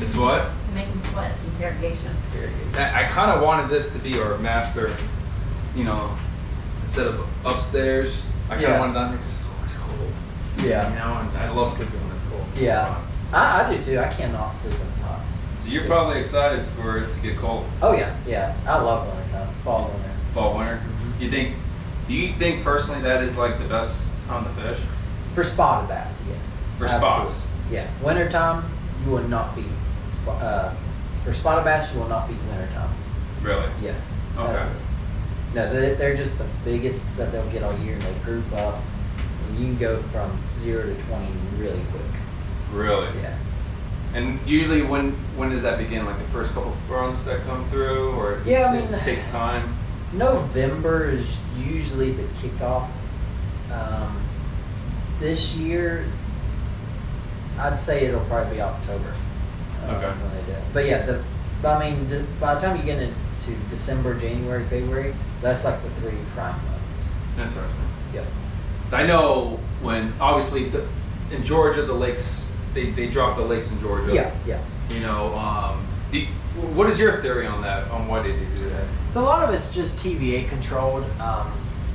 It's what? To make them sweat. It's interrogation. I kind of wanted this to be our master, you know, instead of upstairs. I kind of wanted down here because it's always cold. Yeah. You know, and I love sleeping when it's cold. Yeah. I do too. I cannot sleep when it's hot. So you're probably excited for it to get cold. Oh yeah, yeah. I love winter time. Fall, winter. Fall, winter. Mm-hmm. Do you think personally that is like the best time to fish? For spotted bass, yes. For Absolutely. spots. Yeah. Wintertime, you will not be for spotted bass, you will not beat wintertime. Really? Yes. Okay. Absolutely. No, they're just the biggest that they'll get all year, and they group up. And you can go from 0 to 20 really quick. Really? Yeah. And usually when does that begin? Like the first couple of fronts that come through, or Yeah, I mean, it takes time? November is usually the kickoff. This year, I'd say it'll probably be October. Okay. When they do it. But yeah, by the time you get into December, January, February, that's like the 3 prime months. Interesting. Yep. So I know when obviously in Georgia the lakes they drop the lakes in Georgia. Yeah, yeah. You know, what is your theory on that? On why they do that? So a lot of it's just TVA controlled,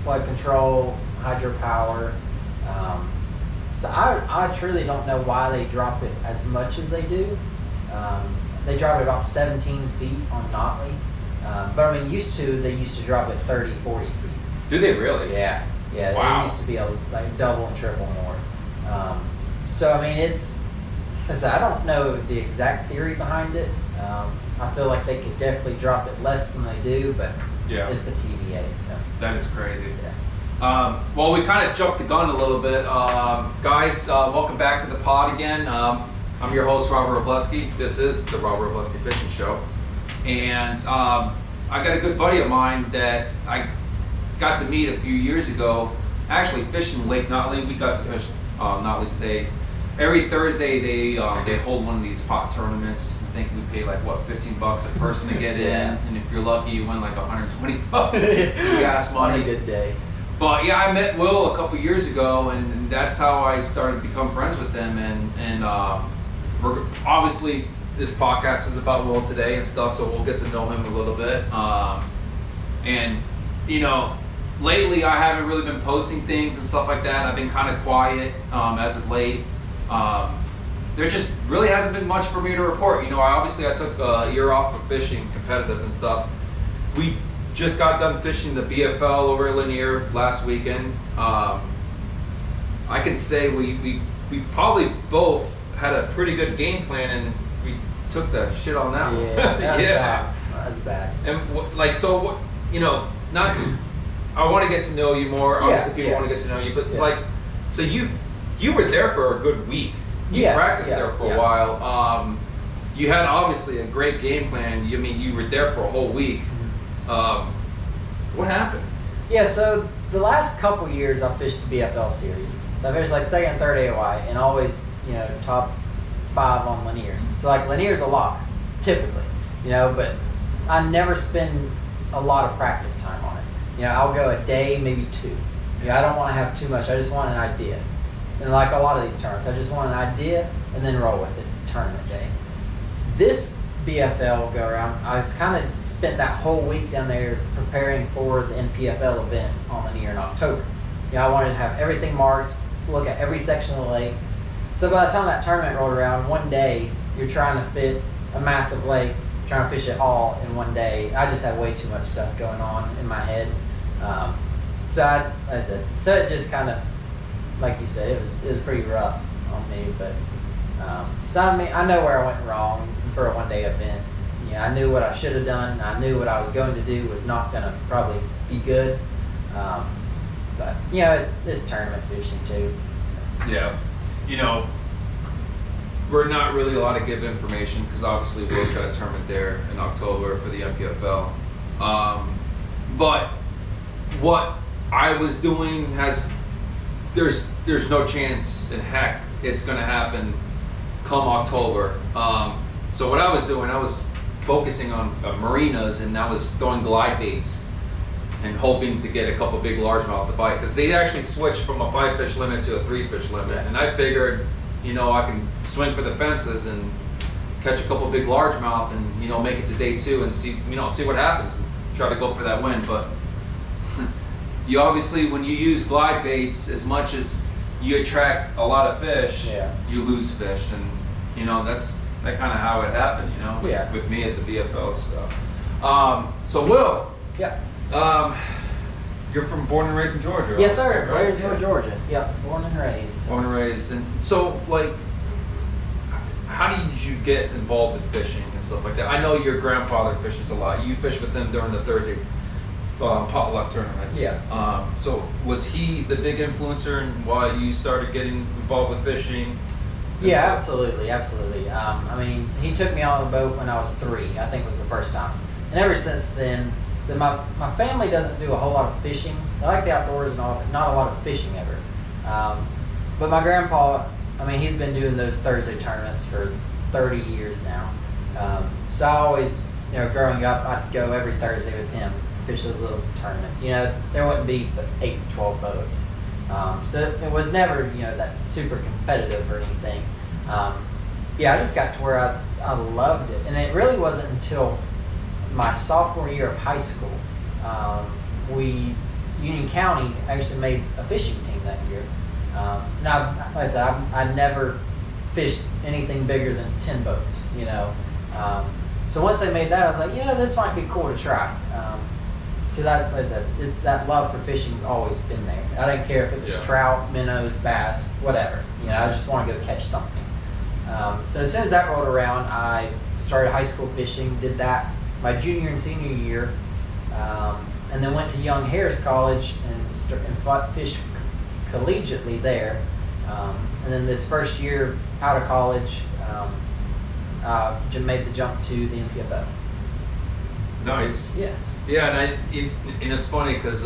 flood control, hydropower. So I truly don't know why they drop it as much as they do. They drop it about 17 feet on Notley. But I mean, they used to drop it 30, 40 feet. Do they really? Yeah, yeah. Wow. They used to be like double and triple more. So I mean, I don't know the exact theory behind it. I feel like they could definitely drop it less than they do, but Yeah. it's the TVA. So That is crazy. yeah. Well, we kind of jumped the gun a little bit. Guys, welcome back to the pod again. I'm your host, Robert Robleski. This is the Robert Robleski Fishing Show. And I got a good buddy of mine that I got to meet a few years ago, actually fishing Lake Notley. We got to fish Notley today. Every Thursday they hold one of these pot tournaments. I think we pay like what, $15 a person to get in, Yeah. and if you're lucky, you win like $120 some gas money. What a good day. But yeah, I met Will a couple years ago, and that's how I started to become friends with him. And we're obviously this podcast is about Will today and stuff, so we'll get to know him a little bit. And you know, lately I haven't really been posting things and stuff like that. I've been kind of quiet as of late. There just really hasn't been much for me to report. You know, I took a year off of fishing, competitive and stuff. We just got done fishing the BFL over at Lanier last weekend. I can say we probably both had a pretty good game plan, and we took the shit on that one. Yeah, that was Yeah. bad. That was bad. And you know, not. I want to get to know you more. Obviously, people yeah. want to get to know you, but Yeah. like, so you were there for a good week. You Yes, practiced yeah, there for yeah. a while. You had obviously a great game plan. You were there for a whole week. What happened? Yeah, so the last couple years I fished the BFL series. I fished like second and third AOI, and always, you know, top 5 on Lanier. So like Lanier's a lock, typically, you know, but I never spend a lot of practice time on it. You know, I'll go a day, maybe 2. You know, I don't want to have too much. I just want an idea. And like a lot of these tournaments, I just want an idea and then roll with it, tournament day. This BFL go around, I was kind of spent that whole week down there preparing for the NPFL event on Lanier in October. You know, I wanted to have everything marked, look at every section of the lake. So by the time that tournament rolled around, one day you're trying to fit a massive lake, trying to fish it all in one day. I just had way too much stuff going on in my head. So it just kind of, like you said, it was pretty rough on me. But so I mean, I know where I went wrong for a one-day event. You know, I knew what I should have done. I knew what I was going to do was not going to probably be good. But you know, it's tournament fishing too. Yeah, you know, we're not really allowed to give information because obviously Will's got a tournament there in October for the NPFL. But what I was doing there's no chance in heck it's going to happen come October. So what I was doing, I was focusing on marinas, and I was throwing glide baits and hoping to get a couple big largemouth to bite, because they actually switched from a 5-fish limit to a 3-fish limit. And I figured, you know, I can swing for the fences and catch a couple big largemouth and, you know, make it to day 2 and see what happens and try to go for that win. But you obviously, when you use glide baits, as much as you attract a lot of fish, you lose fish, and you know that kind of how it happened, you know, with me at the BFL. So Will, you're born and raised in Georgia. Yes, sir. Right? Blairsville, Georgia. Yep, born and raised. Born and raised, and so like, how did you get involved with fishing and stuff like that? I know your grandfather fishes a lot. You fish with him during the Thursday potluck tournaments. Yeah. So was he the big influencer in why you started getting involved with fishing? Yeah, absolutely. I mean, he took me on the boat when I was 3. I think was the first time, and ever since then, my family doesn't do a whole lot of fishing. They like the outdoors and all, but not a lot of fishing ever. But my grandpa, I mean, he's been doing those Thursday tournaments for 30 years now. So I always, you know, growing up, I'd go every Thursday with him, fish those little tournaments. You know, there wouldn't be but 8 to 12 boats. So it was never, you know, that super competitive or anything. I just got to where I loved it. And it really wasn't until my sophomore year of high school, Union County actually made a fishing team that year. Now, like I said, I never fished anything bigger than 10 boats, you know. So once they made that, I was like, you know, this might be cool to try. Because like I said, that love for fishing has always been there. I didn't care if it was trout, minnows, bass, whatever. You know, I just want to go catch something. So as soon as that rolled around, I started high school fishing, did that my junior and senior year, and then went to Young Harris College and fished collegiately there. And then this first year out of college, made the jump to the NPFL. Nice. Yeah. Yeah, and it's funny because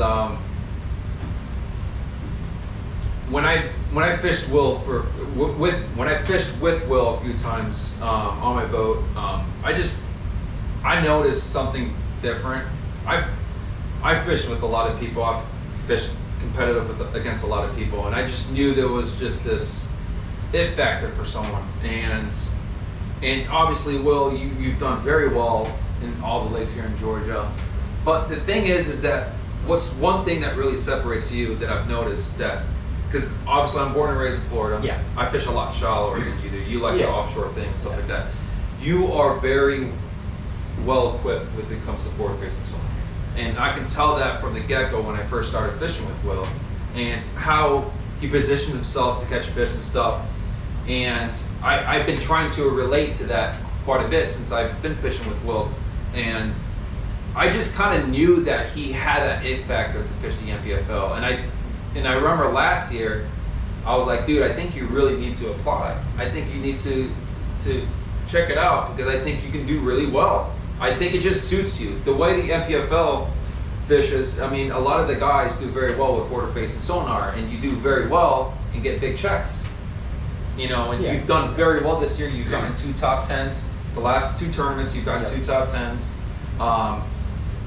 when I fished Will when I fished with Will a few times on my boat, I noticed something different. I fished with a lot of people. I've fished competitive against a lot of people, and I just knew there was just this it factor for someone. And obviously, Will, you've done very well in all the lakes here in Georgia. But the thing is that what's one thing that really separates you that I've noticed that, because obviously I'm born and raised in Florida. Yeah. I fish a lot shallower than you do. You like the offshore thing and stuff like that. You are very well equipped when it comes to forward facing sonar. And I can tell that from the get-go when I first started fishing with Will and how he positions himself to catch fish and stuff. And I've been trying to relate to that quite a bit since I've been fishing with Will. And I just kind of knew that he had that it factor to fish the NPFL. And I remember last year, I was like, dude, I think you really need to apply. I think you need to check it out because I think you can do really well. I think it just suits you. The way the NPFL fishes, I mean, a lot of the guys do very well with forward facing sonar, and you do very well and get big checks. You know, and you've done very well this year. You've gotten 2 top 10s. The last 2 tournaments, you've gotten 2 top 10s.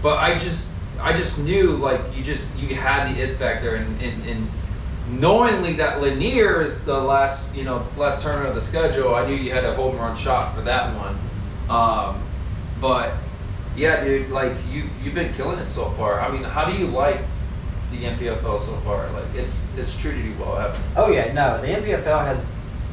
But I just knew like you had the it factor, and knowingly that Lanier is the last tournament of the schedule, I knew you had a home run shot for that one. But yeah, dude, like you've been killing it so far. I mean, how do you like the NPFL so far? Like it's treated you well, haven't it? Oh yeah, no, the NPFL has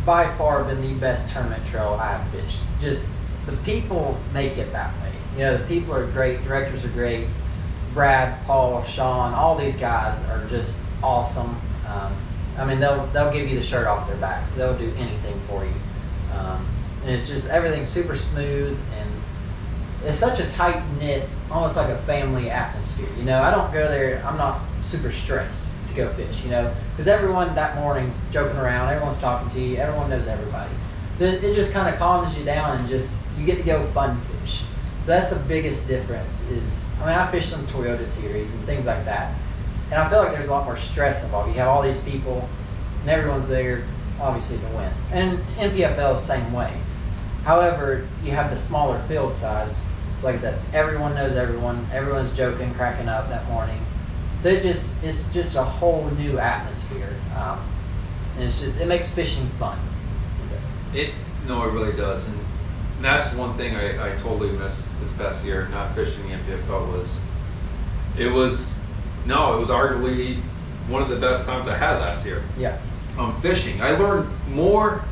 by far been the best tournament trail I have fished. Just the people make it that way. You know, the people are great, directors are great. Brad, Paul, Sean, all these guys are just awesome. I mean, they'll give you the shirt off their backs. They'll do anything for you. And it's just everything's super smooth, and it's such a tight knit, almost like a family atmosphere. You know, I don't go there, I'm not super stressed to go fish, you know, because everyone that morning's joking around, everyone's talking to you, everyone knows everybody. So it just kind of calms you down, and just you get to go fun fish. So that's the biggest difference is, I mean, I fished some Toyota series and things like that, and I feel like there's a lot more stress involved. You have all these people, and everyone's there, obviously, to win. And NPFL is the same way. However, you have the smaller field size. So like I said, everyone knows everyone. Everyone's joking, cracking up that morning. So it's just a whole new atmosphere. And it makes fishing fun. It really does. that's one thing I totally missed this past year, not fishing the NPFL it was arguably one of the best times I had last year. Yeah. Fishing. I learned more.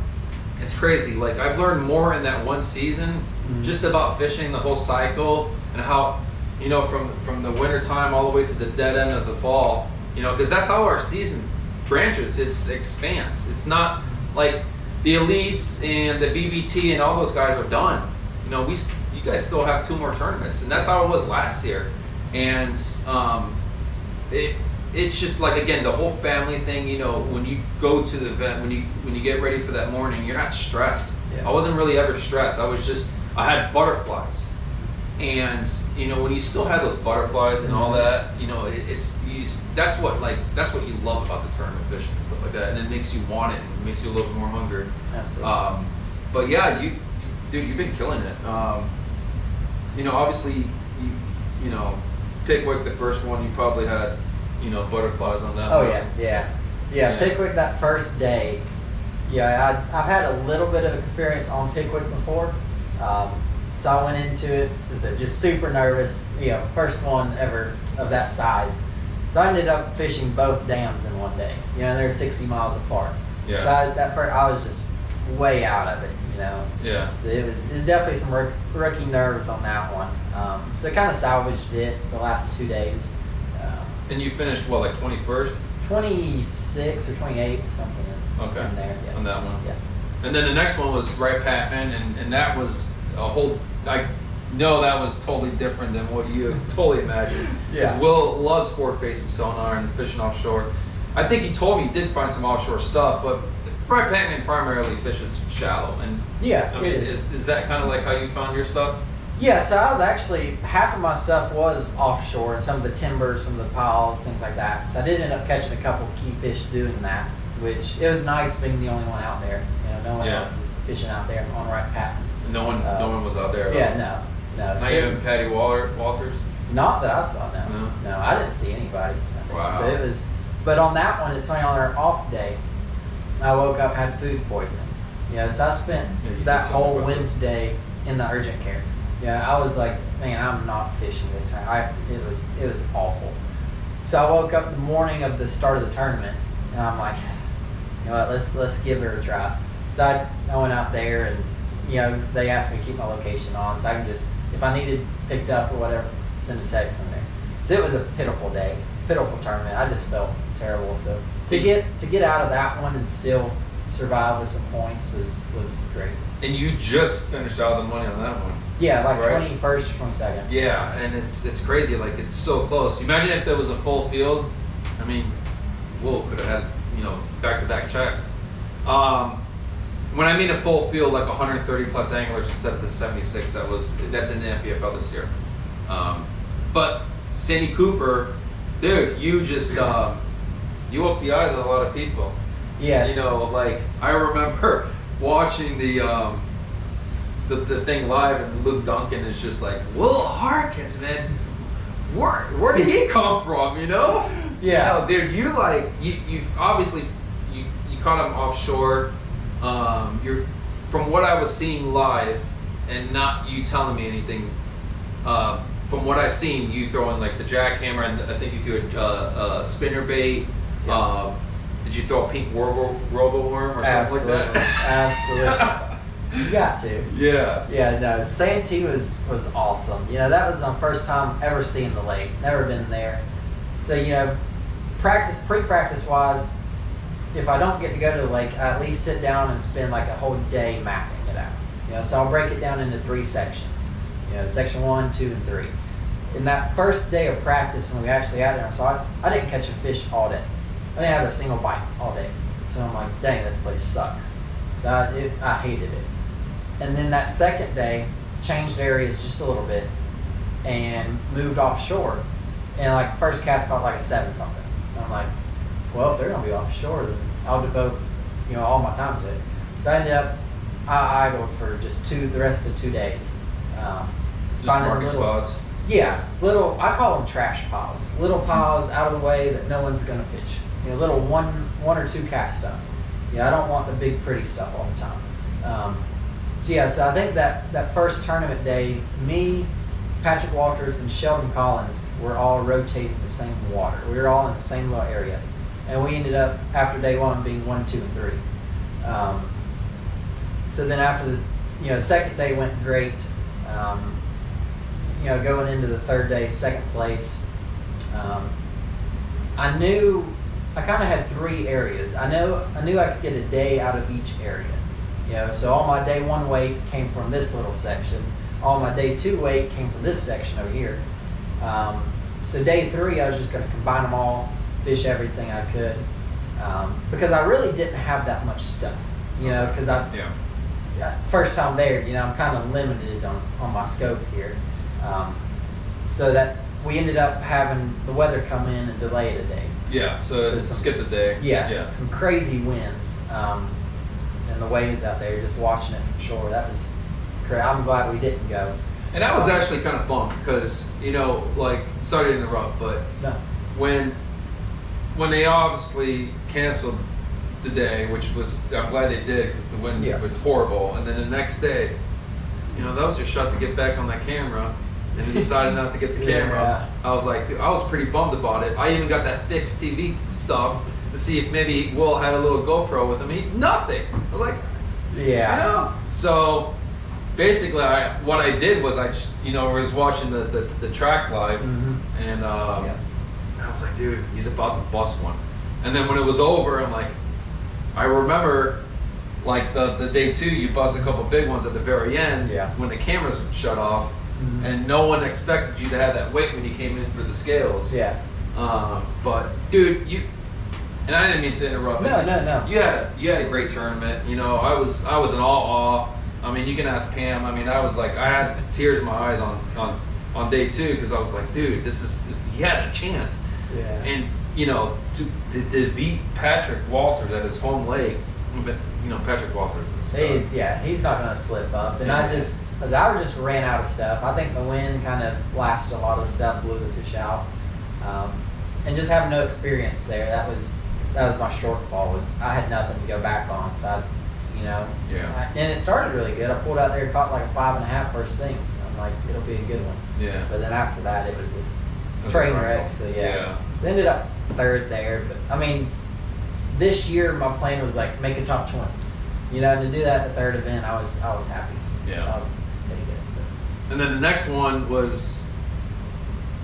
It's crazy. Like I've learned more in that one season, just about fishing the whole cycle and how, from the winter time all the way to the dead end of the fall, because that's how our season branches. It expands. It's not like the elites and the BBT and all those guys are done. You guys still have 2 more tournaments, and that's how it was last year. And it's just like, again, the whole family thing. When you go to the event, when you get ready for that morning, you're not stressed. Yeah. I wasn't really ever stressed. I had butterflies, and when you still have those butterflies and all that, that's what you love about the tournament fishing and stuff like that, and it makes you want it, and it makes you a little bit more hungry. Absolutely. But yeah, you've been killing it. Obviously, Pickwick, the first one, you probably had, butterflies on that. Oh one. yeah. Pickwick, that first day. Yeah, I've had a little bit of experience on Pickwick before. So I went into it just super nervous. First one ever of that size. So I ended up fishing both dams in one day. They're 60 miles apart. Yeah. So I was just way out of it. Yeah. So it was definitely some rookie nerves on that one. So kind of salvaged it the last 2 days. And you finished what, like 21st? 26 or 28th, something in there. Yeah. On that one. Yeah. And then the next one was Wright Patman, and that was a whole. I know that was totally different than what you totally imagined. Yeah. Because Will loves forward facing sonar and fishing offshore. I think he told me he did find some offshore stuff, but Wright Patman primarily fishes shallow. And Yeah, I mean, it is. Is that kind of like how you found your stuff? Yeah, so I was actually, half of my stuff was offshore, and some of the timber, some of the piles, things like that. So I did end up catching a couple key fish doing that, which it was nice being the only one out there. No one else is fishing out there on Wright Patman. No one was out there at all? Yeah, no. Not even Patty Walters? Not that I saw, no. No, I didn't see anybody. Wow. So it was, but on that one, it's funny, on our off day, I woke up, had food poisoning. So I spent that whole Wednesday in the urgent care. I was like, man, I'm not fishing this time. It was awful. So I woke up the morning of the start of the tournament, and I'm like, what, let's give it a try. So I went out there, and they asked me to keep my location on, so I can just, if I needed picked up or whatever, send a text in there. So it was a pitiful day, pitiful tournament. I just felt terrible. So to get out of that one and still survive with some points was great. And you just finished out the money on that one. Yeah, like right? 21st or 22nd. Yeah, and it's crazy. Like, it's so close. Imagine if there was a full field. I mean, Will could have had back-to-back checks. When I mean a full field, like 130 plus anglers instead of the 76 that's in the NPFL this year. But Sandy Cooper, dude, you just you opened the eyes of a lot of people. Yes. Like I remember watching the thing live, and Luke Duncan is just like, Will Harkins, man, where did he come from? Yeah. Dude, you obviously you caught him offshore. You're, from what I was seeing live, and not you telling me anything. From what I've seen, you throwing like the jackhammer, and I think you threw a spinner bait. Yeah. Did you throw a pink robo worm or something like that? Absolutely. You got to. Yeah. Yeah, no, Santee was awesome. That was my first time ever seeing the lake. Never been there. So, pre-practice wise, if I don't get to go to the lake, I at least sit down and spend like a whole day mapping it out. So I'll break it down into 3 sections. Section 1, 2, and 3. In that first day of practice, when we actually got there, so I didn't catch a fish all day. I didn't have a single bite all day. So I'm like, dang, this place sucks. So I hated it. And then that second day, changed areas just a little bit and moved offshore. And like first cast caught like a 7-something. And I'm like, well, if they're gonna be offshore, then I'll devote, all my time to it. So I ended up, I idled for just the rest of the 2 days. Just marking spots. Yeah, I call them trash piles. Little piles out of the way that no one's gonna fish. Little one or two cast stuff. I don't want the big pretty stuff all the time. So yeah, so I think that first tournament day, me, Patrick Walters, and Sheldon Collins were all rotating the same water. We were all in the same little area, and we ended up after day one being 1, 2, and 3. So then after the second day went great. Going into the third day, second place. I knew I kind of had 3 areas. I knew I could get a day out of each area. So all my day 1 weight came from this little section. All my day 2 weight came from this section over here. So day 3, I was just going to combine them all, fish everything I could, because I really didn't have that much stuff. Because first time there, I'm kind of limited on my scope here. So that we ended up having the weather come in and delay it a day. Yeah, so skip the day. Yeah, some crazy winds, and the waves out there, just watching it from shore. That was crazy. I'm glad we didn't go. And I was actually kind of bummed because, sorry to interrupt, but No. when they obviously canceled the day, which was, I'm glad they did because the wind was horrible, and then the next day, that was your shot to get back on that camera, and they decided not to get the camera. I was like, dude, I was pretty bummed about it. I even got that fixed TV stuff to see if maybe Will had a little GoPro with him. Nothing. I was like, So basically, what I did was I just, was watching the track live, and I was like, dude, he's about to bust one. And then when it was over, I'm like, I remember, the day 2, you bust a couple big ones at the very end when the cameras shut off, and no one expected you to have that weight when you came in for the scales. Yeah. But dude, and I didn't mean to interrupt. No. You had a great tournament. I was in awe. I mean, you can ask Pam. I mean, I had tears in my eyes on day 2 because I was like, dude, this he has a chance. Yeah. And to beat Patrick Walters at his home lake, but Patrick Walters is he's not going to slip up. And I just ran out of stuff. I think the wind kind of blasted a lot of stuff, blew the fish out, and just having no experience there. That was my shortfall. Was I had nothing to go back on, so and it started really good. I pulled out there, caught like a 5.5 first thing. I'm like, it'll be a good one. Yeah. But then after that, it was a train wreck. So So ended up 3rd there. But I mean, this year my plan was make a top 20. To do that at the 3rd event, I was happy. Yeah. Take it. And then the next one was,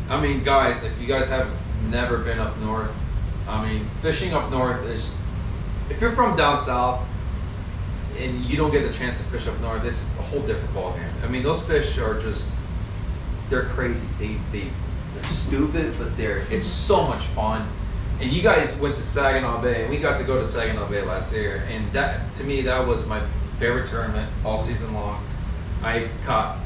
I mean, guys, if you guys have never been up north, I mean, fishing up north is, if you're from down south and you don't get the chance to fish up north, it's a whole different ballgame. I mean, those fish are they're crazy. They're stupid, but it's so much fun. And you guys went to Saginaw Bay, and we got to go to Saginaw Bay last year, and that, to me, that was my favorite tournament all season long. I caught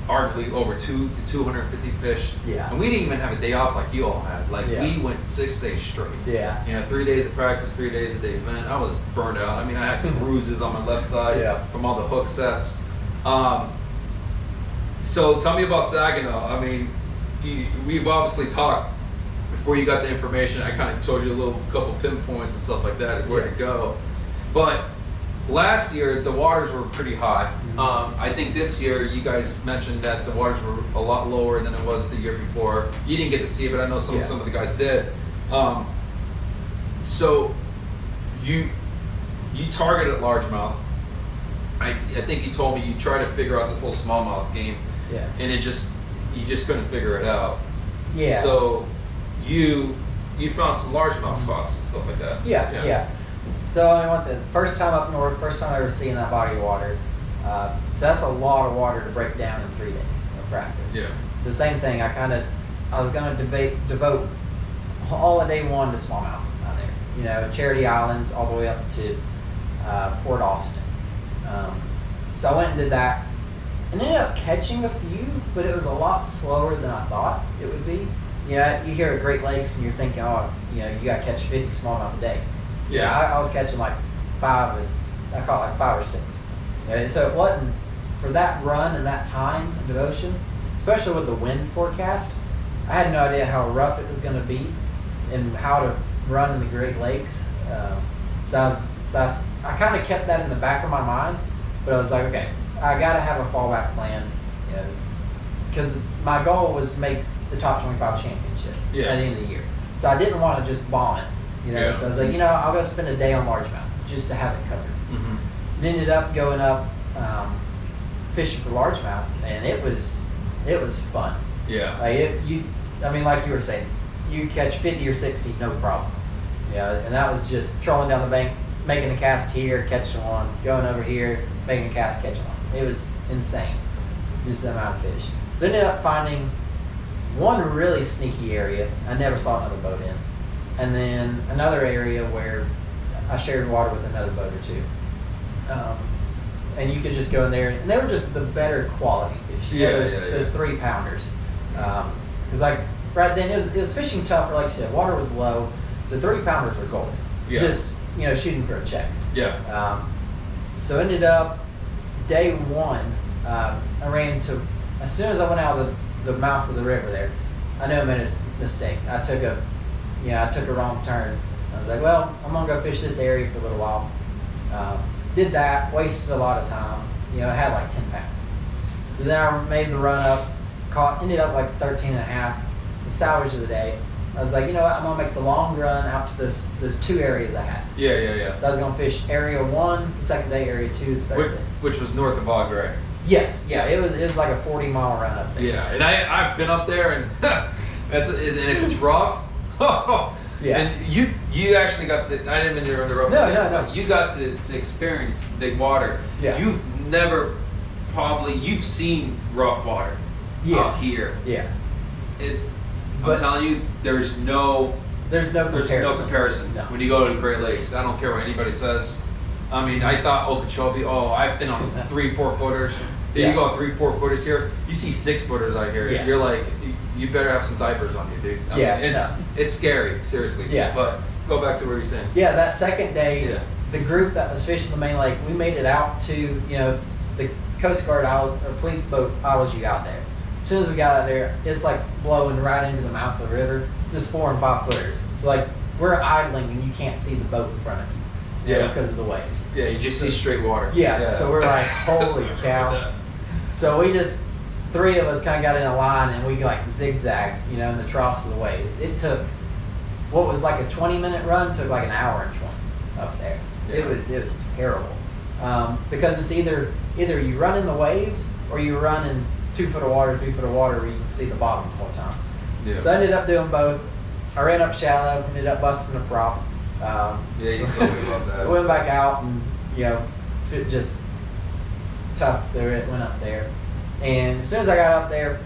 arguably over 200 to 250 fish. Yeah. And we didn't even have a day off like you all had. We went 6 days straight. Yeah. 3 days of practice, 3 days of the event. I was burned out. I mean, I had bruises on my left side from all the hook sets. So tell me about Saginaw. I mean, we've obviously talked before you got the information. I kind of told you a couple pinpoints and stuff like that, where to go. But last year, the waters were pretty high. I think this year, you guys mentioned that the waters were a lot lower than it was the year before. You didn't get to see it, but I know some of the guys did. So you targeted largemouth. I think you told me you tried to figure out the whole smallmouth game, and you just couldn't figure it out. Yeah. So you found some largemouth spots and stuff like that. Yeah. So I mean, once again, first time up north, first time ever seeing that body of water. So that's a lot of water to break down in 3 days of practice. Yeah. So same thing. I was going to devote all of day 1 to smallmouth out there. Charity Islands all the way up to Port Austin. So I went and did that, and ended up catching a few, but it was a lot slower than I thought it would be. You hear of Great Lakes and you're thinking, you got to catch 50 smallmouth a day. Yeah. I was catching like 5. I caught like 5 or 6. So it wasn't for that run and that time and devotion, especially with the wind forecast. I had no idea how rough it was going to be and how to run in the Great Lakes. So I kind of kept that in the back of my mind. But I was like, okay, I got to have a fallback plan, you know, because my goal was to make the top 25 championship at the end of the year. So I didn't want to just bomb it, you know. So I was like, you know, I'll go spend a day on largemouth just to have it covered. Mm-hmm. Ended up going up fishing for largemouth, and it was fun. Yeah. Like I mean, like you were saying, you catch 50 or 60, no problem. Yeah, and that was just trolling down the bank, making a cast here, catching one, going over here, making a cast, catching one. It was insane, just the amount of fish. So I ended up finding one really sneaky area I never saw another boat in, and then another area where I shared water with another boat or two. And you could just go in there, and they were just the better quality fish. You know, those 3-pounders. Because like right then it was fishing tougher, like you said, water was low, so 3-pounders were gold. Yeah. Just, you know, shooting for a check. Yeah. So ended up day one, I ran to, as soon as I went out of the mouth of the river there, I knew I made a mistake. I took a wrong turn. I was like, well, I'm gonna go fish this area for a little while. Did that, wasted a lot of time. You know, I had like 10 pounds. So then I made the run up, ended up like 13 and a half, so salvage of the day. I was like, you know what, I'm gonna make the long run out to those 2 areas I had. Yeah. So I was gonna fish area 1 the second day, area 2 the third day. Which was north of Bog Gray. Yes, yeah, it was like a 40-mile run up there. Yeah, and I've been up there, and and if it's rough, yeah. And you actually got to, I didn't mean to interrupt. No. You got to experience big water. Yeah. You've seen rough water out here. Yeah. I'm telling you, there's no comparison. No. When you go to the Great Lakes. I don't care what anybody says. I mean, I thought Okeechobee, I've been on 3-4 footers. You go on 3-4 footers here, you see 6 footers out here. Yeah. You're like, you better have some diapers on you, dude. I mean, it's scary, seriously. Yeah. But go back to what you're saying. Yeah, that second day, the group that was fishing the main lake, we made it out to, you know, the Coast Guard or police boat idles you out there. As soon as we got out there, it's like blowing right into the mouth of the river, just 4 and 5 footers. So like we're idling and you can't see the boat in front of you, you know, because of the waves. Yeah, you just see straight water. Yeah, so we're like, holy cow. So we just, 3 of us kind of got in a line and we like zigzagged, you know, in the troughs of the waves. It took, what was like a 20-minute run, took like an hour and 20 up there. Yeah. It was terrible. Because it's either you run in the waves or you run in 2 foot of water, 3 foot of water where you can see the bottom the whole time. Yeah. So I ended up doing both. I ran up shallow, ended up busting a prop. Yeah, you told me about that. So went back out and, you know, just toughed through it, went up there. And as soon as I got up there,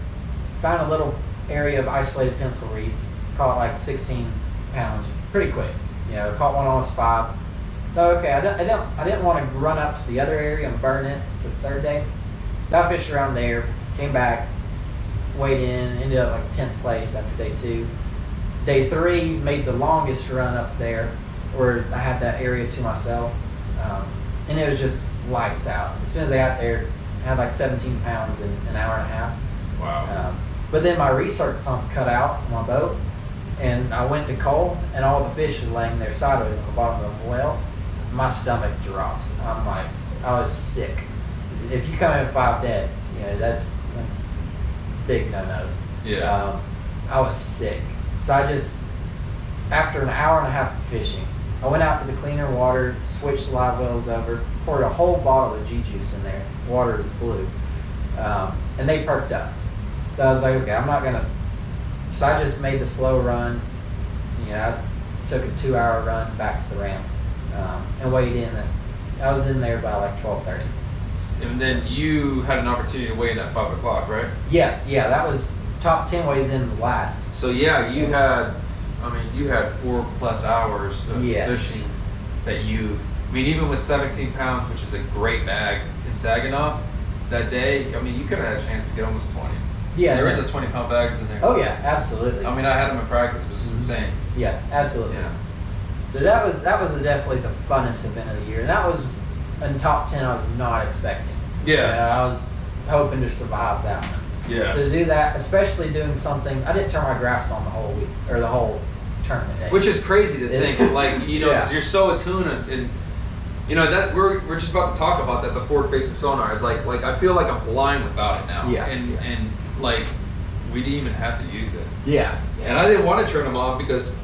found a little area of isolated pencil reeds, caught like 16 pounds pretty quick. You know, caught one almost 5. So okay, I didn't want to run up to the other area and burn it for the 3rd day. So I fished around there, came back, weighed in, ended up like 10th place after day 2. Day 3, made the longest run up there, where I had that area to myself, and it was just lights out. As soon as I got there, I had like 17 pounds in an hour and a half. Wow. But then my recirc pump cut out on my boat, and I went to coal, and all the fish were laying there sideways on the bottom of the well. My stomach drops. I'm like, I was sick. If you come in 5 dead, you know, that's big no-nos. Yeah. I was sick. So I just, after an hour and a half of fishing, I went out to the cleaner water, switched the live wells over, poured a whole bottle of G-juice in there. Water is blue. And they perked up. So I was like, okay, I'm not going to. So I just made the slow run. You know, I took a 2-hour run back to the ramp and weighed in. I was in there by like 12:30. And then you had an opportunity to weigh in at 5 o'clock, right? Yes, yeah, that was top 10 weighs in the last. So yeah, you had 4+ hours of fishing that even with 17 pounds, which is a great bag in Saginaw, that day, you could have had a chance to get almost 20. Yeah. There is a 20-pound bags in there. Oh yeah, absolutely. I had them in practice, it was just insane. Yeah, absolutely. Yeah. So that was definitely the funnest event of the year. And that was in top 10 I was not expecting. Yeah. You know, I was hoping to survive that one. Yeah. So to do that, especially doing something, I didn't turn my graphs on the whole week or the whole tournament day. Which is crazy to think, like, you know, Yeah. 'cause you're so attuned and You know that we're just about to talk about that. The forward-facing sonar is like I feel like I'm blind without it now. Yeah. And like we didn't even have to use it. Yeah. And I didn't want to turn them off because,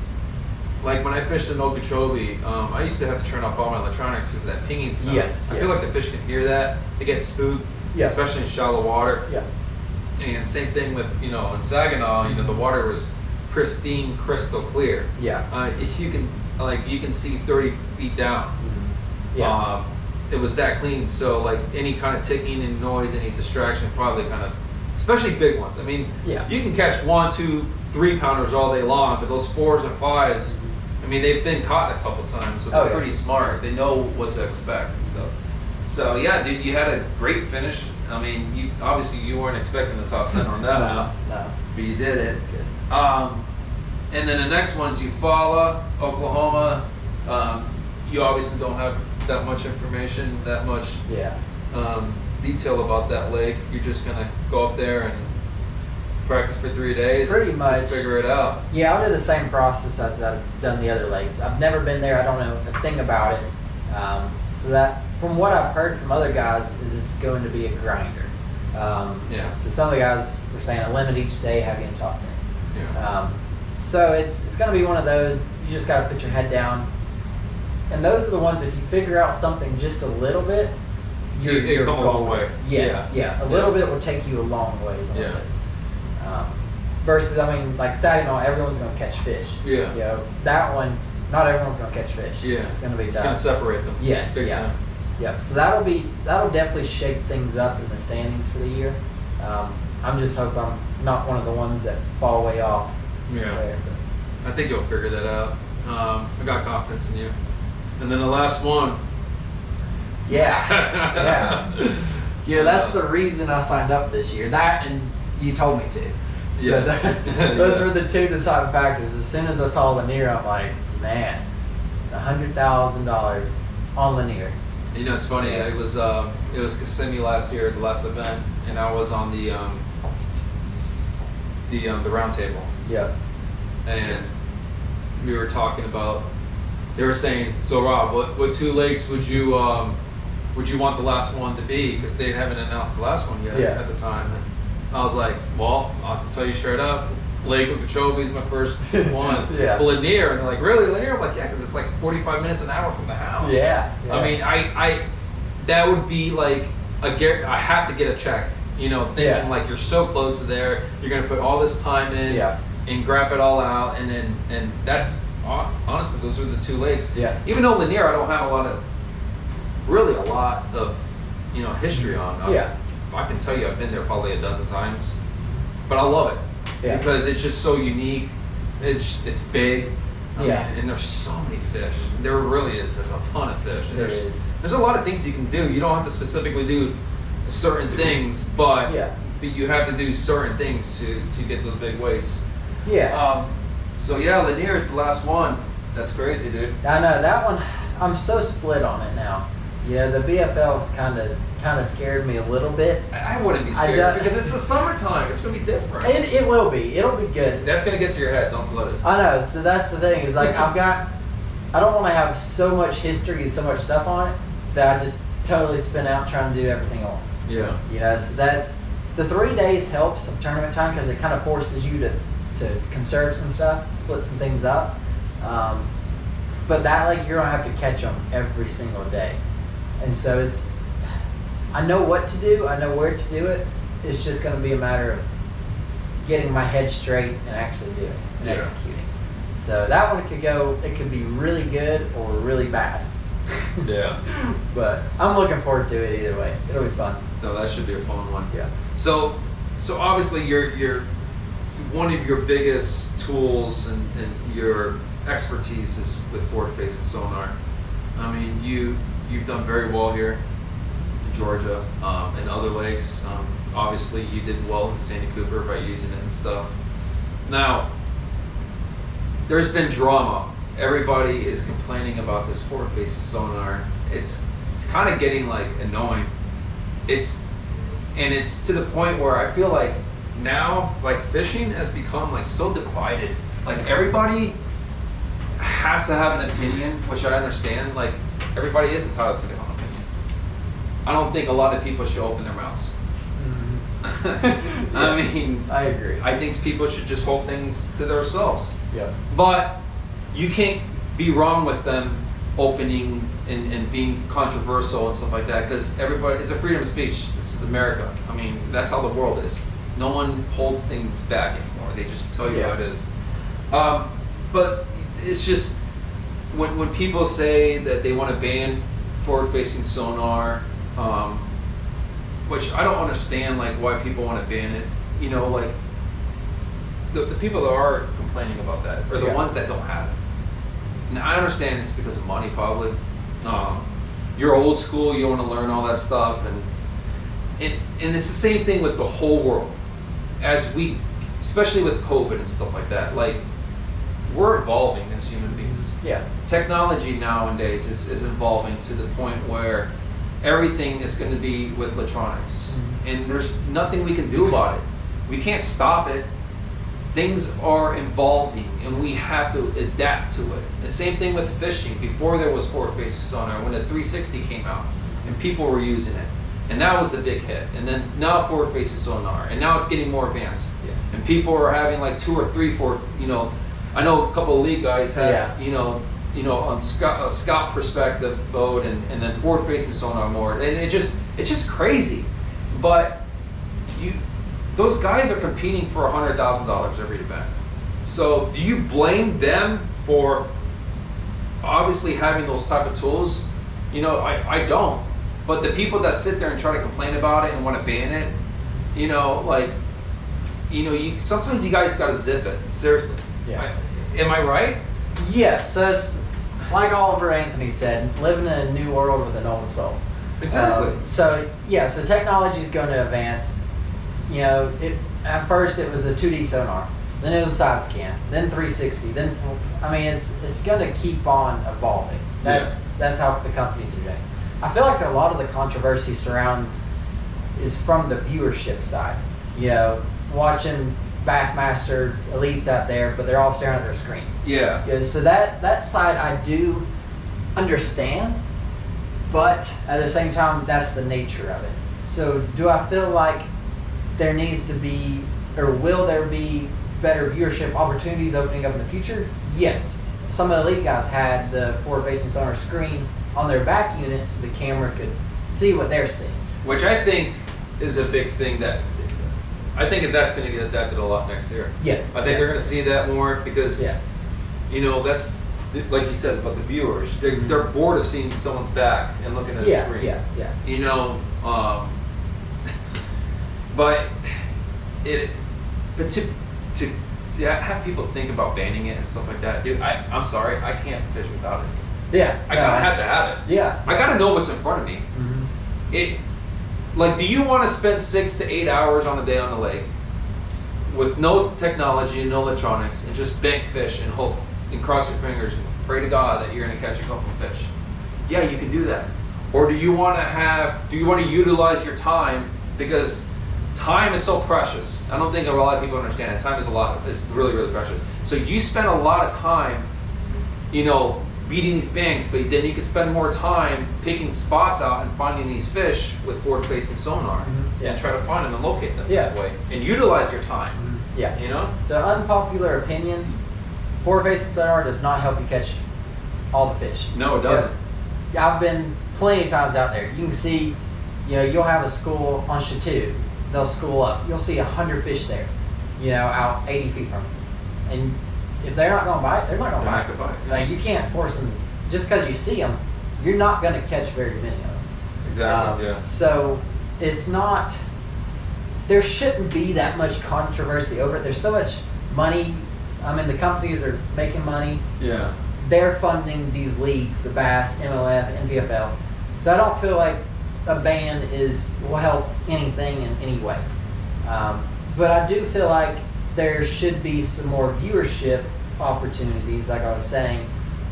like when I fished in Okeechobee, I used to have to turn off all my electronics because of that pinging sound. Yes. I feel like the fish can hear that. They get spooked, Yeah. especially in shallow water. Yeah. And same thing with in Saginaw. The water was pristine, crystal clear. Yeah. You can see 30 feet down. Mm-hmm. Yeah. It was that clean. So like any kind of ticking and noise, any distraction, probably kind of, especially big ones. I mean, Yeah. you can catch 1, 2, 3 pounders all day long, but those 4s and 5s, I mean, they've been caught a couple times, so they're yeah. pretty smart. They know what to expect and stuff. So yeah, dude, you had a great finish. I mean, you weren't expecting the top 10 on that one, No. but you did it. It's good. And then the next one is Eufaula, Oklahoma. You obviously don't have that much information, that much Yeah. detail about that lake. You're just gonna go up there and practice for 3 days. Pretty and much. just figure it out. Yeah, I'll do the same process as I've done the other lakes. I've never been there. I don't know a thing about it. So that, from what I've heard from other guys, is this going to be a grinder. Yeah. So some of the guys were saying a limit each day, have you in top 10. Yeah. So it's going to be one of those, you just got to put your head down. And those are the ones, if you figure out something just a little bit, you're come a long golden. way. Yes, yeah. A little bit will take you a long ways on Yeah. this. Versus, I mean, like Saginaw, everyone's going to catch fish. Yeah. You know, that one, not everyone's going to catch fish. Yeah. It's going to be It's tough. gonna separate them. Yes, Big yeah. time. Yep. So that'll definitely shake things up in the standings for the year. I'm just hoping I'm not one of the ones that fall way off. Yeah. There, I think you'll figure that out. I got confidence in you. And then the last one. yeah. Yeah, that's the reason I signed up this year. That and you told me to. So Yeah. those were the two deciding factors. As soon as I saw Lanier, I'm like, man, $100,000 on Lanier. It's funny. Yeah. It was Kissimmee last year at the last event, and I was on the round table, Yep. and we were talking about. They were saying, so Rob, what 2 lakes would you want the last one to be? Because they haven't announced the last one yet Yeah. at the time. And I was like, well, I'll tell you straight up, Lake Okeechobee is my first one. Yeah. But Lanier, and they're like, really, Lanier? I'm like, yeah, because it's like 45 minutes an hour from the house. Yeah. I mean, I that would be like I have to get a check. Thinking Yeah. like you're so close to there, you're gonna put all this time in Yeah. and grab it all out, and that's honestly those are the 2 lakes. Yeah. Even though Lanier, I don't have a lot of history on. Yeah. I can tell you I've been there probably a dozen times, but I love it Yeah. because it's just so unique. It's big. I Yeah. mean, and there's so many fish. There really is. There's a ton of fish. And There is. There's a lot of things you can do. You don't have to specifically do certain things, but you have to do certain things to get those big weights. Yeah. So yeah, Lanier is the last one. That's crazy, dude. I know that one. I'm so split on it now. The BFL has kind of scared me a little bit. I wouldn't be scared because it's the summertime. It's gonna be different. It will be. It'll be good. That's gonna get to your head. Don't let it. I know. So that's the thing. Is like I don't want to have so much history and so much stuff on it that I just totally spin out trying to do everything at once. Yeah. So that's the 3 days helps of tournament time because it kind of forces you to conserve some stuff, split some things up. But that you don't have to catch them every single day. And so I know what to do, I know where to do it. It's just going to be a matter of getting my head straight and actually doing it and executing. So that one it could be really good or really bad. Yeah. But I'm looking forward to it either way. It'll be fun. No, that should be a fun one. Yeah. So obviously you're one of your biggest tools and your expertise is with forward-facing sonar. I mean, you've done very well here in Georgia and other lakes. Obviously, you did well in Sandy Cooper by using it and stuff. Now, there's been drama. Everybody is complaining about this forward-facing sonar. It's kind of getting annoying. It's to the point where I feel like now fishing has become so divided. Everybody has to have an opinion, which I understand. everybody is entitled to their own opinion. I don't think a lot of people should open their mouths. I mean, I agree. I think people should just hold things to themselves. Yeah. But you can't be wrong with them opening and being controversial and stuff like that, because everybody, it's a freedom of speech. This is America. I mean, that's how the world is. No one holds things back anymore. They just tell you how it is. But it's just when people say that they want to ban forward-facing sonar, which I don't understand, like why people want to ban it. You know, like the people that are complaining about that are the ones that don't have it. Now I understand it's because of money, probably. You're old school, you want to learn all that stuff, and it's the same thing with the whole world. As we, especially with COVID and stuff like that, like we're evolving as human beings. Yeah. Technology nowadays is evolving to the point where everything is going to be with electronics, and there's nothing we can do about it. We can't stop it. Things are evolving, and we have to adapt to it. The same thing with fishing. Before there was forward-facing sonar, when the 360 came out, and people were using it, and that was the big hit. And then now forward-facing sonar, and now it's getting more advanced. Yeah. And people are having like 2 or 3, 4. You know, I know a couple of league guys have you know on a scout perspective boat, and then forward-facing sonar more, and it's just crazy. But those guys are competing for $100,000 every event. So do you blame them for obviously having those type of tools? You know, I don't. But the people that sit there and try to complain about it and want to ban it, you know, like, you know, sometimes you guys got to zip it. Seriously. Yeah. Am I right? Yes. So it's like Oliver Anthony said, living in a new world with an old soul. Exactly. So technology is going to advance. You know, at first it was a 2D sonar, then it was a side scan, then 360, then it's going to keep on evolving. That's how the companies are doing. I feel like a lot of the controversy is from the viewership side. You know, watching Bassmaster elites out there, but they're all staring at their screens. Yeah. So that side I do understand, but at the same time, that's the nature of it. So do I feel like there needs to be, or will there be better viewership opportunities opening up in the future? Yes. Some of the elite guys had the forward-facing sonar screen on their back unit so the camera could see what they're seeing. Which I think is a big thing that's going to get adapted a lot next year. Yes. I think they're going to see that more because, you know, that's, like you said about the viewers, they're bored of seeing someone's back and looking at a screen. Yeah. You know, but to have people think about banning it and stuff like that, dude, I'm sorry, I can't fish without it. Yeah. I gotta have to have it. Yeah. I gotta know what's in front of me. Like, do you want to spend 6 to 8 hours on a day on the lake with no technology and no electronics and just bank fish and hope and cross your fingers and pray to God that you're gonna catch a couple of fish? Yeah, you can do that. Or do you want to utilize your time, because time is so precious. I don't think a lot of people understand it. Time is it's really, really precious. So you spend a lot of time, you know, beating these banks, but then you can spend more time picking spots out and finding these fish with forward-facing sonar and try to find them and locate them that way and utilize your time. Yeah. You know? So unpopular opinion, forward-facing sonar does not help you catch all the fish. No, it doesn't. I've been plenty of times out there. You can see, you know, you'll have a school on Chateau. They'll school up. You'll see 100 fish there, you know, out 80 feet from you. And if they're not going to bite, they're not going to bite. Like, you can't force them. Just because you see them, you're not going to catch very many of them. Exactly, So it's not, there shouldn't be that much controversy over it. There's so much money. I mean, the companies are making money. Yeah. They're funding these leagues, the Bass, MLF, NPFL. So I don't feel like a ban will help anything in any way. But I do feel like there should be some more viewership opportunities, like I was saying,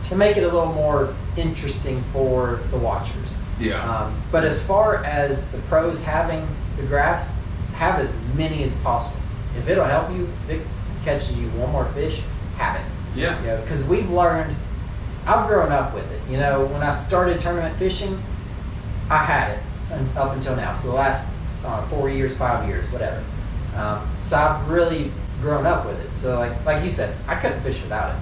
to make it a little more interesting for the watchers. Yeah. But as far as the pros having the graphs, have as many as possible. If it'll help you, if it catches you one more fish, have it. Yeah. You know, because we've learned I've grown up with it. You know, when I started tournament fishing, I had it up until now. So the last 4 years, 5 years, whatever. So I've really grown up with it. So like you said, I couldn't fish without it.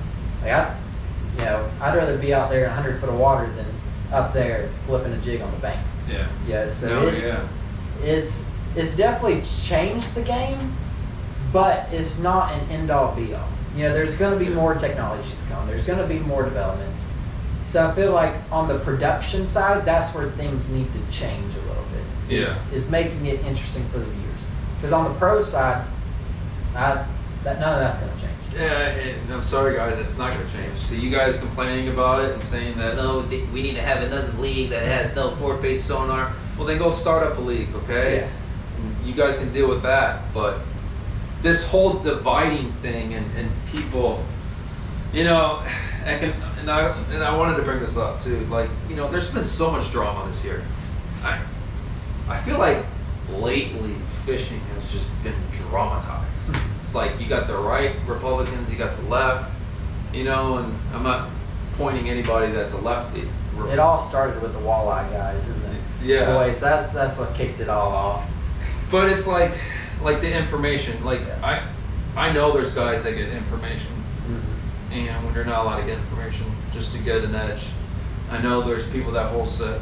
I'd rather be out there in 100 foot of water than up there flipping a jig on the bank. Yeah. Yeah. So it's definitely changed the game, but it's not an end all be all. You know, there's going to be more technologies coming. There's going to be more developments. So I feel like on the production side, that's where things need to change a little bit. Is making it interesting for the viewers. Because on the pro side, none of that's going to change. Yeah, and I'm sorry guys, it's not going to change. So you guys complaining about it and saying that, no, we need to have another league that has no forward-face sonar. Well, then go start up a league, okay? Yeah. And you guys can deal with that. But this whole dividing thing and people, you know, and I wanted to bring this up too. Like, you know, there's been so much drama this year. I feel like lately fishing has just been dramatized. It's like you got the right Republicans, you got the left, you know, and I'm not pointing anybody that's a lefty. It all started with the walleye guys and the boys. That's what kicked it all off. But it's like the information. Like I know there's guys that get information, and when they're not allowed to get information just to get an edge. I know there's people that wholesale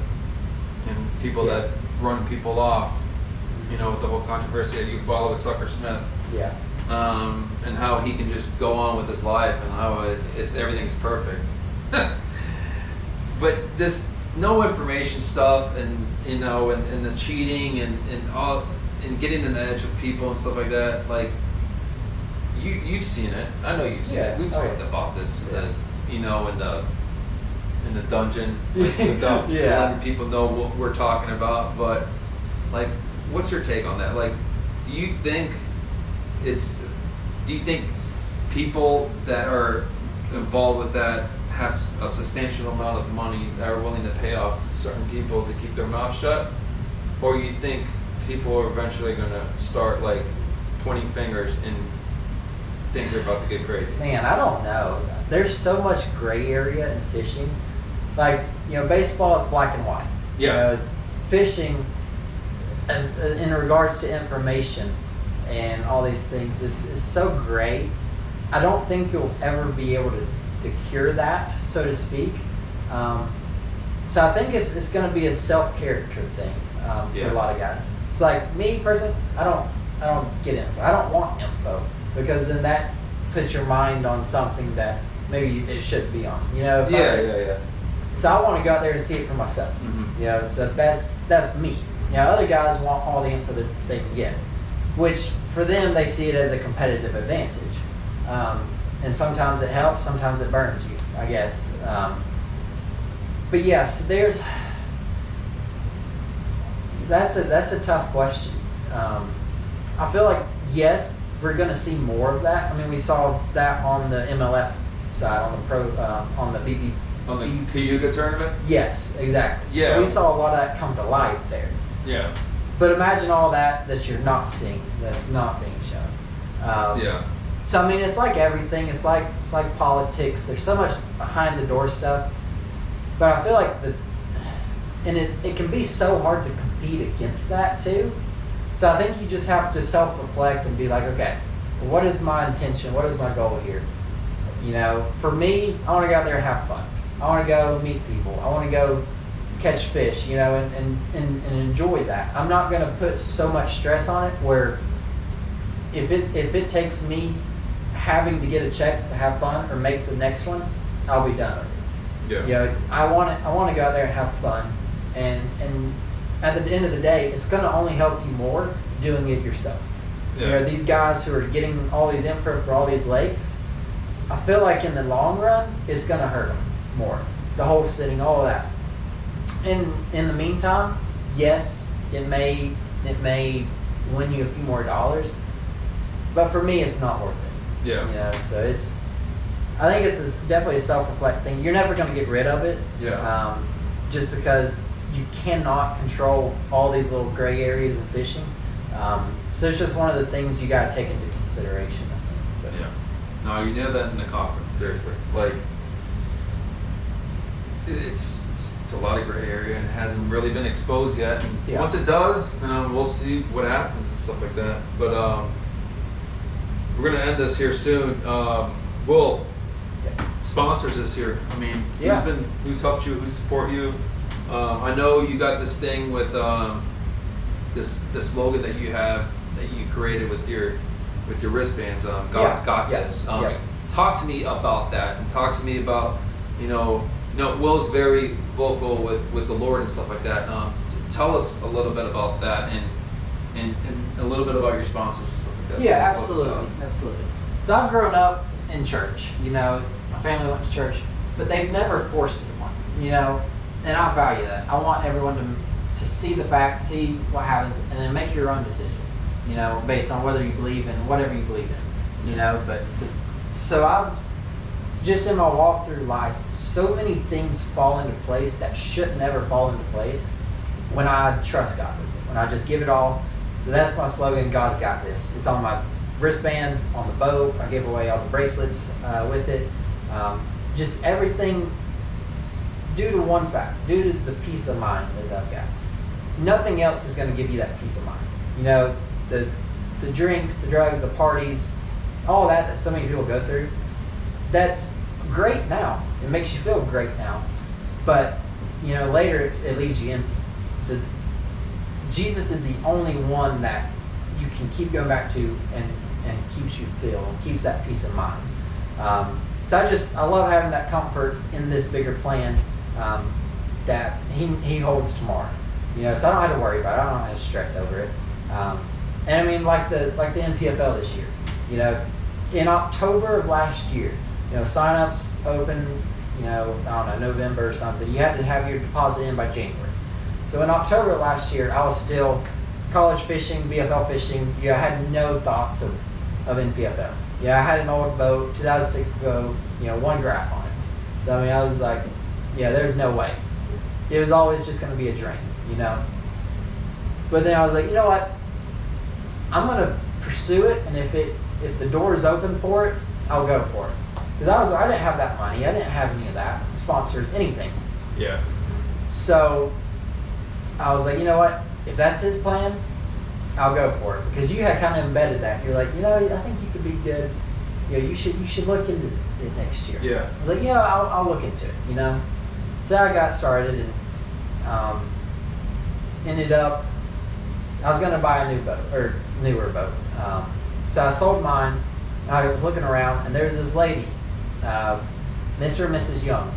and people that run people off. You know, with the whole controversy that you follow with Tucker Smith. Yeah. And how he can just go on with his life and how everything's perfect. But this no information stuff and you know and the cheating and all and getting an edge of people and stuff like that, like you've seen it. I know you've seen it. We've talked about this you know in the dungeon without letting people know what we're talking about. But like, what's your take on that? Like, do you think people that are involved with that have a substantial amount of money that are willing to pay off certain people to keep their mouth shut? Or you think people are eventually going to start like pointing fingers and things are about to get crazy? Man, I don't know. There's so much gray area in fishing. Like, you know, baseball is black and white. Yeah. You know, fishing, in regards to information and all these things, is so gray. I don't think you'll ever be able to cure that, so to speak. So I think it's going to be a self-character thing for a lot of guys. It's like me personally, I don't get info. I don't want info because then that puts your mind on something that maybe it shouldn't be on. You know? So I want to go out there and see it for myself. You know, so that's me. You know, other guys want all the info that they can get, which for them they see it as a competitive advantage. And sometimes it helps, sometimes it burns you, I guess. But yes, that's a tough question. I feel like yes, we're going to see more of that. I mean, we saw that on the MLF side, on the pro, on the BP. On the Cayuga tournament? Yes, exactly. Yeah. So we saw a lot of that come to light there. Yeah. But imagine all that you're not seeing, that's not being shown. So I mean, it's like everything. It's like politics. There's so much behind the door stuff. But I feel like it can be so hard to compete against that too. So I think you just have to self-reflect and be like, okay, what is my intention? What is my goal here? You know, for me, I want to go out there and have fun. I want to go meet people. I want to go catch fish, you know, and enjoy that. I'm not going to put so much stress on it where if it takes me having to get a check to have fun or make the next one, I'll be done with it. Yeah. You know, I want to go out there and have fun, and at the end of the day, it's going to only help you more doing it yourself. Yeah. You know, these guys who are getting all these info for all these lakes, I feel like in the long run, it's going to hurt them more. The whole sitting, all of that. And in the meantime, yes, it may win you a few more dollars, but for me, it's not worth it. Yeah. You know, so I think it's definitely a self-reflect thing. You're never going to get rid of it. Yeah. Just because you cannot control all these little gray areas of fishing. So it's just one of the things you got to take into consideration, I think. Yeah. No, you nailed that in the conference. Seriously, like it's a lot of gray area and hasn't really been exposed yet. And Yeah. once it does, we'll see what happens and stuff like that. But we're gonna end this here soon. Will, sponsors this year. I mean, who's helped you? Who's support you? I know you got this thing with this slogan that you have that you created with your wristbands. God's got this. Talk to me about that, and talk to me about Will's very vocal with the Lord and stuff like that. Tell us a little bit about that and a little bit about your sponsors and stuff like that. Yeah, absolutely. So I've grown up in church. My family went to church, but they've never forced me one. And I value that. I want everyone to see the facts, see what happens, and then make your own decision. Based on whether you believe in whatever you believe in. But so I've just in my walk through life, so many things fall into place that should never fall into place when I trust God with it, when I just give it all. So that's my slogan, God's got this. It's on my wristbands, on the boat. I give away all the bracelets with it. Just everything due to one fact, due to the peace of mind that I've got. Nothing else is going to give you that peace of mind. The drinks, the drugs, the parties, all that so many people go through, that's great now. It makes you feel great now. But, later it leaves you empty. So Jesus is the only one that you can keep going back to and keeps you filled, and keeps that peace of mind. So I love having that comfort in this bigger plan that he holds tomorrow. So I don't have to worry about it. I don't have to stress over it. And I mean, like the NPFL this year, in October of last year, sign-ups open, I don't know, November or something. You had to have your deposit in by January. So in October of last year, I was still college fishing, BFL fishing. I had no thoughts of NPFL. I had an old boat, 2006 boat, one graph on it. So I mean, I was like, there's no way. It was always just going to be a dream, But then I was like, you know what? I'm going to pursue it, and if the door is open for it, I'll go for it. Because I didn't have that money. I didn't have any of that, sponsors, anything. Yeah. So I was like, you know what? If that's his plan, I'll go for it. Because you had kind of embedded that. You're like, I think you could be good. You should look into it next year. Yeah. I was like, I'll look into it. So I got started and ended up. I was going to buy a new boat or newer boat. So I sold mine. I was looking around, and there's this lady, Mr. and Mrs. Young.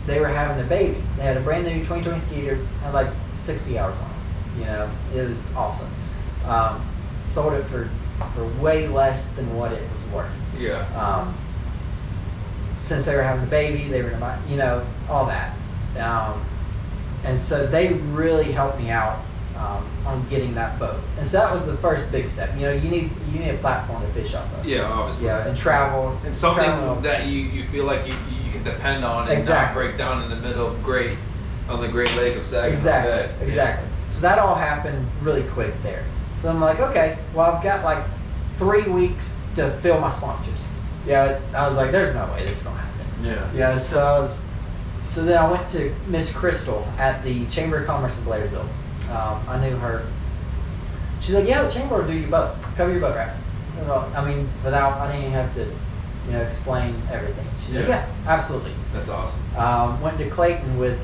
They were having a baby. They had a brand new 2020 Skeeter, had like 60 hours on it. It was awesome. Sold it for way less than what it was worth. Yeah. Since they were having the baby, they were gonna buy, all that. And so they really helped me out on getting that boat. And so that was the first big step. You need a platform to fish off of. Yeah, obviously. Yeah, and travel. And something that you feel like you can depend on and not break down in the middle of on the Great Lake of Saginaw Bay. Exactly. So that all happened really quick there. So I'm like, okay, well, I've got like 3 weeks to fill my sponsors. I was like, there's no way this is gonna happen. Yeah. So then I went to Miss Crystal at the Chamber of Commerce in Blairsville. I knew her. She's like, the chamber will do your boat, cover your boat rack. I mean, I didn't even have to, explain everything. She's like, yeah, absolutely. That's awesome. Went to Clayton with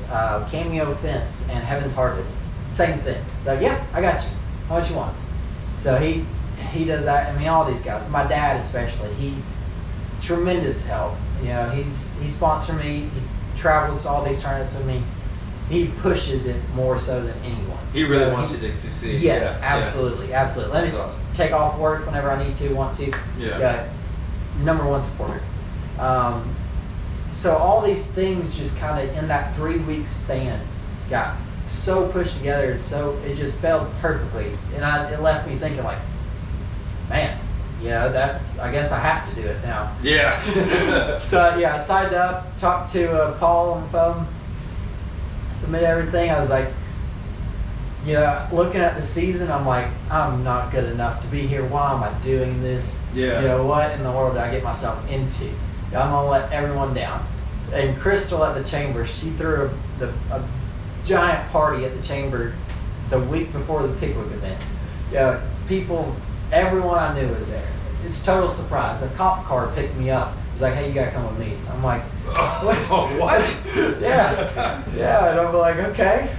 Cameo Fence and Heaven's Harvest. Same thing. Like, I got you. How much you want? So he does that. I mean, all these guys. My dad especially. He tremendous help. He sponsored me. He travels to all these tournaments with me. He pushes it more so than anyone. He really wants you to succeed. Yes, absolutely. Let me take off work whenever I need to, want to. Yeah. Number one supporter. So all these things just kind of in that 3 week span got so pushed together, it just felt perfectly, and it left me thinking like, man, I guess I have to do it now. Yeah. So I signed up, talked to Paul on the phone, submitted everything. I was like, looking at the season, I'm like, I'm not good enough to be here. Why am I doing this? Yeah. What in the world did I get myself into? I'm gonna let everyone down. And Crystal at the chamber, she threw a giant party at the chamber the week before the Pickwick event. Yeah, people, everyone I knew was there. It's total surprise. A cop car picked me up. He's like, "Hey, you gotta come with me." I'm like, "What?" What? yeah. And I'm like, "Okay."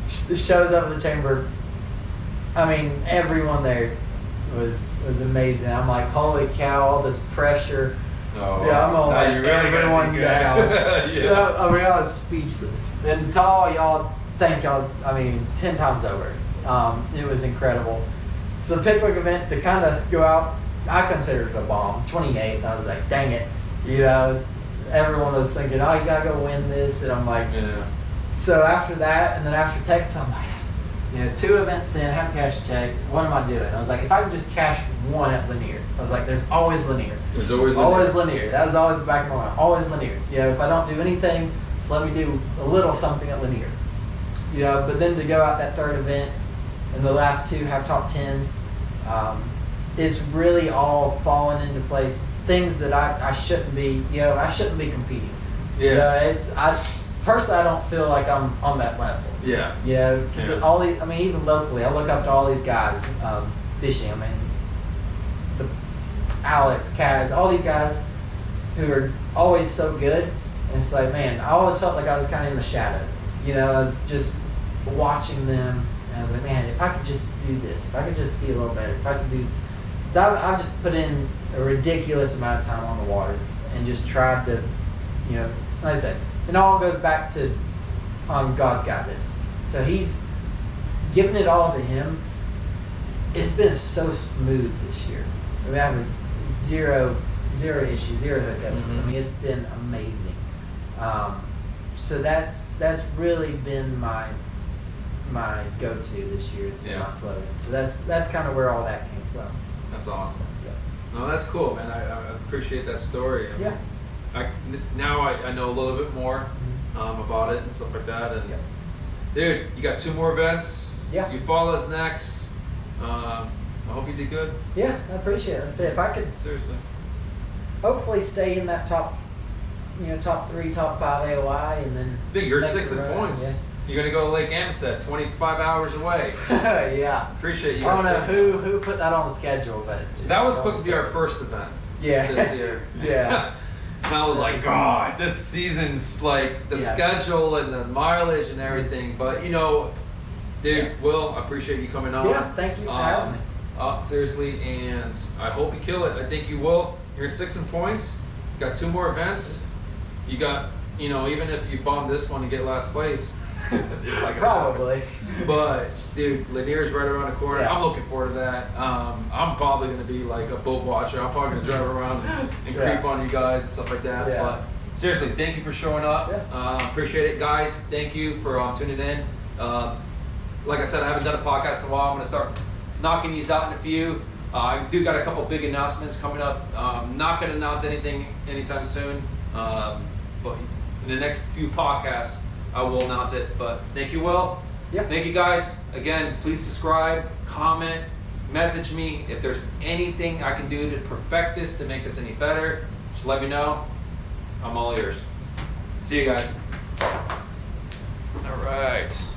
Shows up at the chamber. I mean, everyone there was amazing. I'm like, "Holy cow! All this pressure." Oh, Yeah, I'm gonna now let you're really gonna everyone be good. down. Yeah. I mean, I was speechless. And to all y'all, thank y'all. I mean, 10 times over. It was incredible. So the Pickwick event, to kind of go out, I considered it a bomb. 28th, I was like, dang it. You know, everyone was thinking, "Oh, you gotta go win this," and I'm like, Yeah. So after that, and then after Texas, I'm like, 2 events in, haven't cashed a check. What am I doing? I was like, if I can just cash one at Lanier. I was like, there's always Lanier. There's always Always Lanier. That was always the back of my mind. Always Lanier. If I don't do anything, just let me do a little something at Lanier. But then to go out that 3rd event, and the last 2 have top 10s, it's really all fallen into place. Things that I shouldn't be, I shouldn't be competing. Yeah. Personally, I don't feel like I'm on that level. Yeah. Because all these, I mean, even locally, I look up to all these guys fishing. I mean, Alex, Kaz, all these guys who are always so good. And it's like, man, I always felt like I was kind of in the shadow. I was just watching them, and I was like, man, if I could just do this, if I could just be a little better, if I could do. So I've just put in a ridiculous amount of time on the water and just tried to, like I said, it all goes back to God's got this. So He's giving it all to Him. It's been so smooth this year. I mean, I have zero issues, 0 hiccups. Mhm. I mean, it's been amazing. So that's really been my go-to this year. It's my slogan. So that's kind of where all that came from. That's awesome. Yeah. No, that's cool, man. I appreciate that story. I mean, Yeah. Now I know a little bit more about it and stuff like that. And dude, you got 2 more events. Yeah. You follow us next. I hope you did good. Yeah, I appreciate it. I said if I could Seriously. hopefully stay in that top 3, top 5 AOI, and then. Dude, you're make 6 the in run, points. yeah. You're gonna go to Lake Amistad, 25 hours away. Yeah. Appreciate you I guys. don't know doing that. who put that on the schedule, but. So that was supposed to be our first event. Yeah. This year. Yeah. And I was like, God, this season's like the schedule and the mileage and everything. But dude, Will, I appreciate you coming on. Yeah, thank you for having me. Seriously, and I hope you kill it. I think you will. You're at 6 in points. Got 2 more events. You got, even if you bomb this one and get last place, it's not gonna Probably. happen. But dude, Lanier's right around the corner. Yeah. I'm looking forward to that. I'm probably gonna be like a boat watcher. I'm probably gonna drive around and creep on you guys and stuff like that. Yeah. But seriously, thank you for showing up. Yeah. Appreciate it, guys. Thank you for tuning in. Like I said, I haven't done a podcast in a while. I'm gonna start knocking these out in a few. I do got a couple big announcements coming up. Not gonna announce anything anytime soon, but in the next few podcasts, I will announce it. But thank you, Will. Yeah. Thank you, guys. Again, please subscribe, comment, message me if there's anything I can do to perfect this, to make this any better. Just let me know. I'm all ears. See you guys. All right.